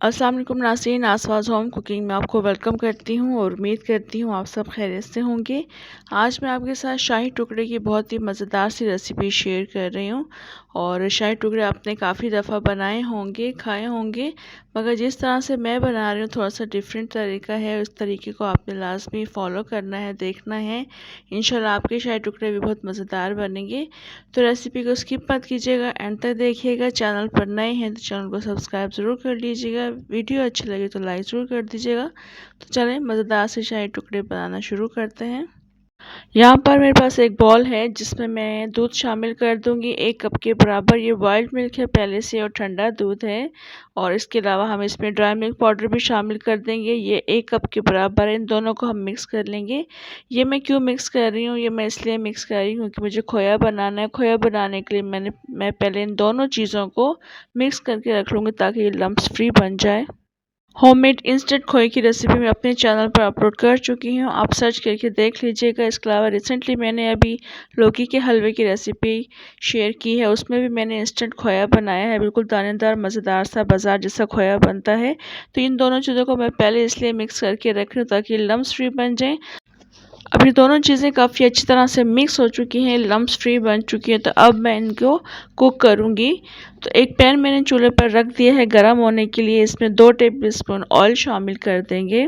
अस्सलाम वालेकुम नाज़रीन, आसवाज होम कुकिंग में आपको वेलकम करती हूँ और उम्मीद करती हूँ आप सब खैरियत से होंगे। आज मैं आपके साथ शाही टुकड़े की बहुत ही मज़ेदार सी रेसिपी शेयर कर रही हूँ। और शाही टुकड़े आपने काफ़ी दफ़ा बनाए होंगे, खाए होंगे, मगर जिस तरह से मैं बना रही हूँ थोड़ा सा डिफरेंट तरीका है। उस तरीके को आपने लाजमी फ़ॉलो करना है, देखना है। इंशाल्लाह आपके शाही टुकड़े भी बहुत मज़ेदार बनेंगे। तो रेसिपी को स्किप मत कीजिएगा, एंड तक देखिएगा। चैनल पर नए हैं तो चैनल को सब्सक्राइब ज़रूर कर लीजिएगा। वीडियो अच्छी लगे तो लाइक ज़रूर कर दीजिएगा। तो चलें मज़ेदार से शाही टुकड़े बनाना शुरू करते हैं। यहाँ पर मेरे पास एक बॉल है जिसमें मैं दूध शामिल कर दूंगी 1 कप के बराबर। ये बॉइल्ड मिल्क है पहले से और ठंडा दूध है। और इसके अलावा हम इसमें ड्राई मिल्क पाउडर भी शामिल कर देंगे। ये 1 कप के बराबर है। इन दोनों को हम मिक्स कर लेंगे। ये मैं क्यों मिक्स कर रही हूँ, ये मैं इसलिए मिक्स कर रही हूँ क्योंकि मुझे खोया बनाना है। खोया बनाने के लिए मैं पहले इन दोनों चीज़ों को मिक्स करके रख लूँगी ताकि ये लम्प्स फ्री बन जाए। होममेड इंस्टेंट खोए की रेसिपी मैं अपने चैनल पर अपलोड कर चुकी हूँ, आप सर्च करके देख लीजिएगा। इसके अलावा रिसेंटली मैंने अभी लौकी के हलवे की रेसिपी शेयर की है, उसमें भी मैंने इंस्टेंट खोया बनाया है, बिल्कुल दानेदार मज़ेदार सा बाजार जैसा खोया बनता है। तो इन दोनों चीज़ों को मैं पहले इसलिए मिक्स करके रख रही हूँ ताकि लम्स फ्री बन जाएँ। अब ये दोनों चीज़ें काफ़ी अच्छी तरह से मिक्स हो चुकी हैं, लम्प्स फ्री बन चुकी हैं। तो अब मैं इनको कुक करूँगी। तो एक पैन मैंने चूल्हे पर रख दिया है गर्म होने के लिए। इसमें 2 टेबल स्पून ऑयल शामिल कर देंगे।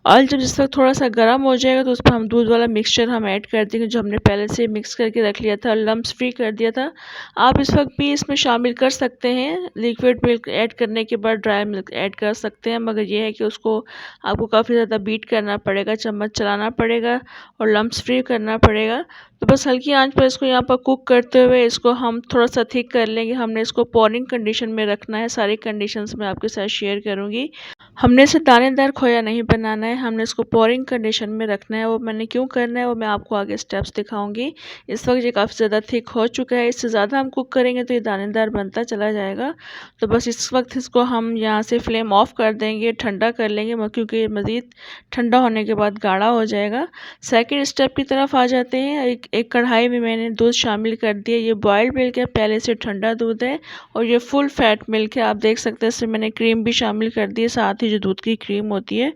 ऑयल जब जिस वक्त थोड़ा सा गर्म हो जाएगा तो उस पर हम दूध वाला मिक्सचर हम ऐड कर देंगे जो हमने पहले से मिक्स करके रख लिया था, लम्प्स फ्री कर दिया था। आप इस वक्त भी इसमें शामिल कर सकते हैं, लिक्विड मिल्क ऐड करने के बाद ड्राई मिल्क ऐड कर सकते हैं, मगर ये है कि उसको आपको काफ़ी ज़्यादा बीट करना पड़ेगा, चम्मच चलाना पड़ेगा और लम्प्स फ्री करना पड़ेगा। तो बस हल्की आंच पर इसको यहाँ पर कुक करते हुए इसको हम थोड़ा सा थिक कर लेंगे। हमने इसको पॉरिंग कंडीशन में रखना है। सारी कंडीशंस मैं आपके साथ शेयर करूँगी। हमने इसे दानेदार खोया नहीं बनाना है, हमने इसको पोरिंग कंडीशन में रखना है। वो मैंने क्यों करना है वो मैं आपको आगे स्टेप्स दिखाऊंगी। इस वक्त ये काफ़ी ज़्यादा थिक हो चुका है, इससे ज़्यादा हम कुक करेंगे तो ये दानेदार बनता चला जाएगा। तो बस इस वक्त इसको हम यहाँ से फ्लेम ऑफ कर देंगे, ठंडा कर लेंगे क्योंकि ये मज़ीद ठंडा होने के बाद गाढ़ा हो जाएगा। सेकेंड स्टेप की तरफ आ जाते हैं। एक कढ़ाई में मैंने दूध शामिल कर दिया। ये बॉयल्ड मिल्क है, पहले से ठंडा दूध है और ये फुल फैट मिल्क है। आप देख सकते हैं इसमें मैंने क्रीम भी शामिल कर दी है, साथ ही जो दूध की क्रीम होती है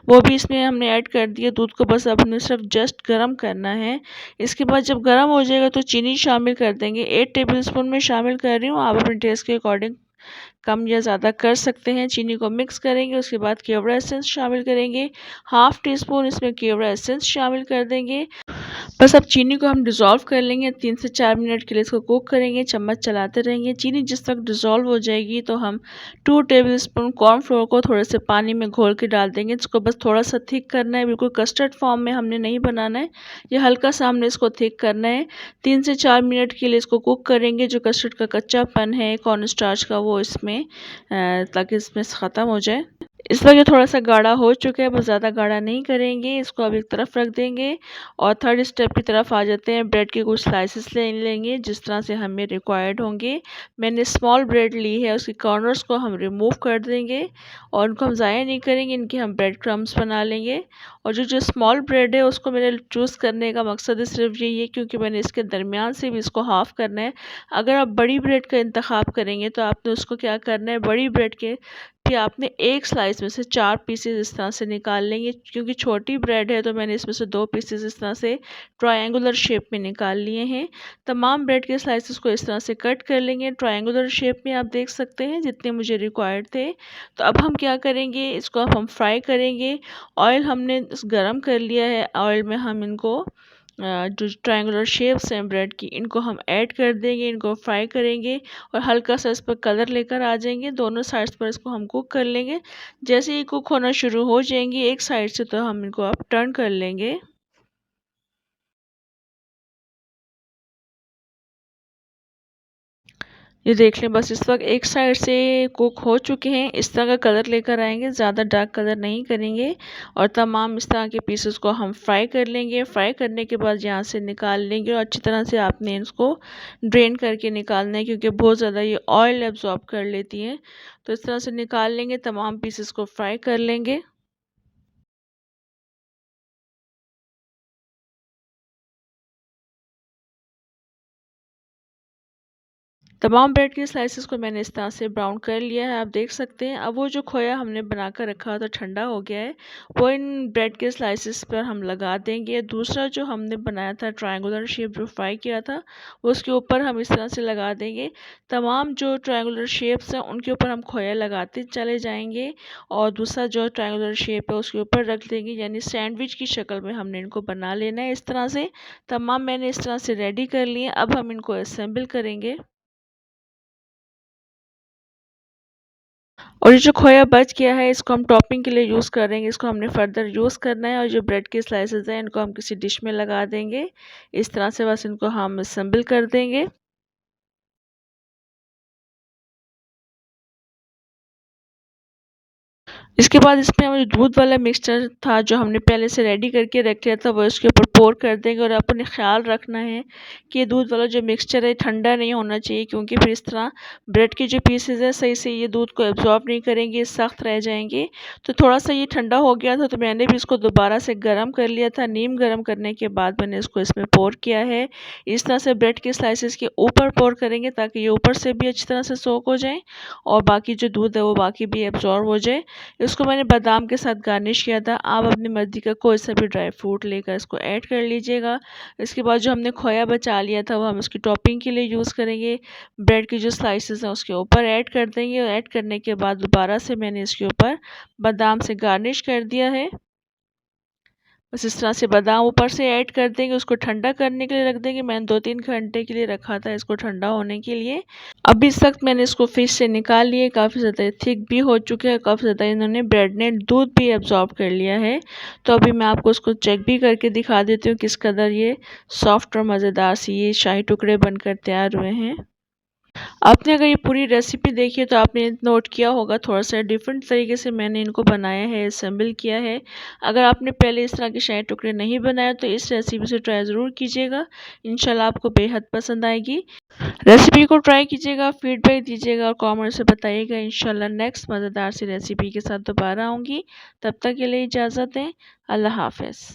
वो भी इसमें हमने ऐड कर दी है। दूध को बस अब हमने सिर्फ जस्ट गर्म करना है। इसके बाद जब गर्म हो जाएगा तो चीनी शामिल कर देंगे। 8 टेबल स्पून में शामिल कर रही हूँ, आप अपने टेस्ट के अकॉर्डिंग कम या ज़्यादा कर सकते हैं। चीनी को मिक्स करेंगे, उसके बाद केवड़ा एसेंस शामिल करेंगे। हाफ टी स्पून इसमें केवड़ा एसेंस शामिल कर देंगे। बस अब चीनी को हम डिज़ोल्व कर लेंगे। 3 से 4 मिनट के लिए इसको कुक करेंगे, चम्मच चलाते रहेंगे। चीनी जिस तक डिज़ोल्व हो जाएगी तो हम 2 टेबल स्पून कॉर्नफ्लोर को थोड़े से पानी में घोल के डाल देंगे। इसको बस थोड़ा सा थिक करना है, बिल्कुल कस्टर्ड फॉर्म में हमने नहीं बनाना है, ये हल्का सा हमने इसको थिक करना है। 3 से 4 मिनट के लिए इसको कुक करेंगे। जो कस्टर्ड का कच्चापन है कॉर्न स्टार्च का वो इसमें ताकि इसमें से ख़त्म हो जाए। इस वक्त ये थोड़ा सा गाढ़ा हो चुका है, बस ज़्यादा गाढ़ा नहीं करेंगे। इसको अब एक तरफ रख देंगे और थर्ड स्टेप की तरफ आ जाते हैं। ब्रेड के कुछ स्लाइसेस ले लेंगे जिस तरह से हमें रिक्वायर्ड होंगे। मैंने स्मॉल ब्रेड ली है, उसके कॉर्नर्स को हम रिमूव कर देंगे और उनको हम ज़ाया नहीं करेंगे, इनके हम ब्रेड क्रम्स बना लेंगे। और जो जो स्मॉल ब्रेड है उसको मेरे चूज़ करने का मकसद है सिर्फ यही है क्योंकि मैंने इसके दरमियान से भी इसको हाफ़ करना है। अगर आप बड़ी ब्रेड का इंतखाब करेंगे तो आपने उसको क्या करना है, बड़ी ब्रेड के फिर आपने एक स्लाइस में से 4 पीसेस इस तरह से निकाल लेंगे। क्योंकि छोटी ब्रेड है तो मैंने इसमें से 2 पीसेस इस तरह से ट्रायंगुलर शेप में निकाल लिए हैं। तमाम ब्रेड के स्लाइसेस को इस तरह से कट कर लेंगे ट्रायंगुलर शेप में। आप देख सकते हैं जितने मुझे रिक्वायर्ड थे। तो अब हम क्या करेंगे, इसको अब हम फ्राई करेंगे। ऑयल हमने गरम कर लिया है, ऑयल में हम इनको जो ट्रायंगुलर शेप्स हैं ब्रेड की इनको हम ऐड कर देंगे, इनको फ्राई करेंगे और हल्का सा इस पर कलर लेकर आ जाएंगे। दोनों साइड्स पर इसको हम कुक कर लेंगे। जैसे ही कुक होना शुरू हो जाएंगी एक साइड से तो हम इनको अब टर्न कर लेंगे। ये देख लें, बस इस वक्त एक साइड से कुक हो चुके हैं। इस तरह का कलर लेकर आएंगे, ज़्यादा डार्क कलर नहीं करेंगे। और तमाम इस तरह के पीसेस को हम फ्राई कर लेंगे। फ्राई करने के बाद यहाँ से निकाल लेंगे और अच्छी तरह से आपने इसको ड्रेन करके निकालना है क्योंकि बहुत ज़्यादा ये ऑयल एब्जॉर्ब कर लेती हैं। तो इस तरह से निकाल लेंगे, तमाम पीसेस को फ्राई कर लेंगे। तमाम ब्रेड के स्लाइसेस को मैंने इस तरह से ब्राउन कर लिया है, आप देख सकते हैं। अब वो जो खोया हमने बनाकर रखा था ठंडा हो गया है, वो इन ब्रेड के स्लाइसेस पर हम लगा देंगे। दूसरा जो हमने बनाया था ट्रायंगुलर शेप जो फ्राई किया था, वो उसके ऊपर हम इस तरह से लगा देंगे। तमाम जो ट्रायंगुलर शेप्स हैं उनके ऊपर हम खोया लगाते चले जाएंगे और दूसरा जो ट्रायंगुलर शेप है उसके ऊपर रख देंगे, यानी सैंडविच की शक्ल में हमने इनको बना लेना है। इस तरह से तमाम मैंने इस तरह से रेडी कर लिए। अब हम इनको असेंबल करेंगे। और ये जो खोया बच गया है इसको हम टॉपिंग के लिए यूज़ करेंगे, इसको हमने फर्दर यूज़ करना है। और जो ब्रेड के स्लाइसेस हैं इनको हम किसी डिश में लगा देंगे। इस तरह से बस इनको हम असेंबल कर देंगे। इसके बाद इसमें हम जो दूध वाला मिक्सचर था जो हमने पहले से रेडी करके रख लिया था वो इसके ऊपर पोर कर देंगे। और अपने ख्याल रखना है कि ये दूध वाला जो मिक्सचर है ठंडा नहीं होना चाहिए, क्योंकि फिर इस तरह ब्रेड के जो पीसेज है सही से ये दूध को एब्जॉर्ब नहीं करेंगे, सख्त रह जाएंगे। तो थोड़ा सा ये ठंडा हो गया था तो मैंने भी इसको दोबारा से गर्म कर लिया था। नीम गर्म करने के बाद मैंने इसको इसमें पोर किया है। इस तरह से ब्रेड के स्लाइसेस के ऊपर पोर करेंगे ताकि ये ऊपर से भी अच्छी तरह से सोक हो जाए और बाकी जो दूध है वो बाकी भी एब्जॉर्ब हो जाए। इसको मैंने बादाम के साथ गार्निश किया था। आप अपनी मर्ज़ी का कोई सा भी ड्राई फ्रूट लेकर इसको ऐड कर लीजिएगा। इसके बाद जो हमने खोया बचा लिया था वो हम इसकी टॉपिंग के लिए यूज़ करेंगे। ब्रेड की जो स्लाइसेस हैं उसके ऊपर ऐड कर देंगे और ऐड करने के बाद दोबारा से मैंने इसके ऊपर बादाम से गार्निश कर दिया है। बस इस तरह से बादाम ऊपर से ऐड कर देंगे, उसको ठंडा करने के लिए रख देंगे। मैंने 2-3 घंटे के लिए रखा था इसको ठंडा होने के लिए। अभी इस वक्त मैंने इसको फिश से निकाल लिए, काफ़ी ज़्यादा थिक भी हो चुके हैं, काफ़ी ज़्यादा इन्होंने ब्रेड ने दूध भी एब्जॉर्ब कर लिया है। तो अभी मैं आपको उसको चेक भी करके दिखा देती हूँ किस कदर ये सॉफ्ट और मज़ेदार सी ये शाही टुकड़े बनकर तैयार हुए हैं। आपने अगर ये पूरी रेसिपी देखी है तो आपने नोट किया होगा थोड़ा सा डिफरेंट तरीके से मैंने इनको बनाया है, असेंबल किया है। अगर आपने पहले इस तरह के शाही टुकड़े नहीं बनाए तो इस रेसिपी से ट्राई ज़रूर कीजिएगा, इंशाल्लाह आपको बेहद पसंद आएगी। रेसिपी को ट्राई कीजिएगा, फीडबैक दीजिएगा और कमेंट से बताइएगा। इंशाल्लाह नेक्स्ट मज़ेदार सी रेसिपी के साथ दोबारा आऊँगी। तब तक के लिए इजाज़त दें। अल्लाह हाफ़िज़।